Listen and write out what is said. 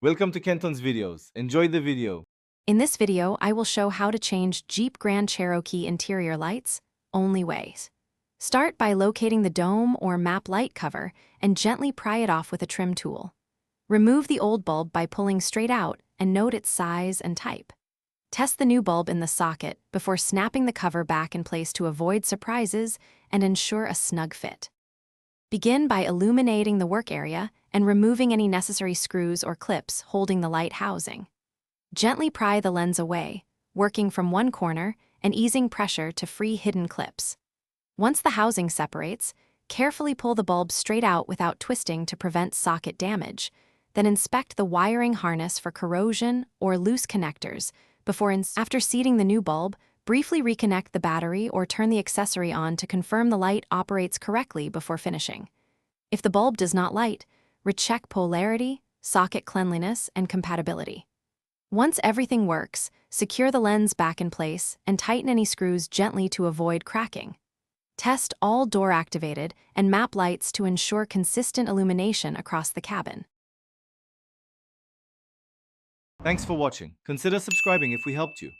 Welcome to Kenton's videos. Enjoy the video. In this video, I will show how to change Jeep Grand Cherokee interior lights, only ways. Start by locating the dome or map light cover and gently pry it off with a trim tool. Remove the old bulb by pulling straight out and note its size and type. Test the new bulb in the socket before snapping the cover back in place to avoid surprises and ensure a snug fit. Begin by illuminating the work area and removing any necessary screws or clips holding the light housing. Gently pry the lens away, working from one corner and easing pressure to free hidden clips. Once the housing separates, carefully pull the bulb straight out without twisting to prevent socket damage. Then inspect the wiring harness for corrosion or loose connectors. After seating the new bulb, briefly reconnect the battery or turn the accessory on to confirm the light operates correctly before finishing. If the bulb does not light, recheck polarity, socket cleanliness, and compatibility. Once everything works, secure the lens back in place and tighten any screws gently to avoid cracking. Test all door-activated and map lights to ensure consistent illumination across the cabin. Thanks for watching. Consider subscribing if we helped you.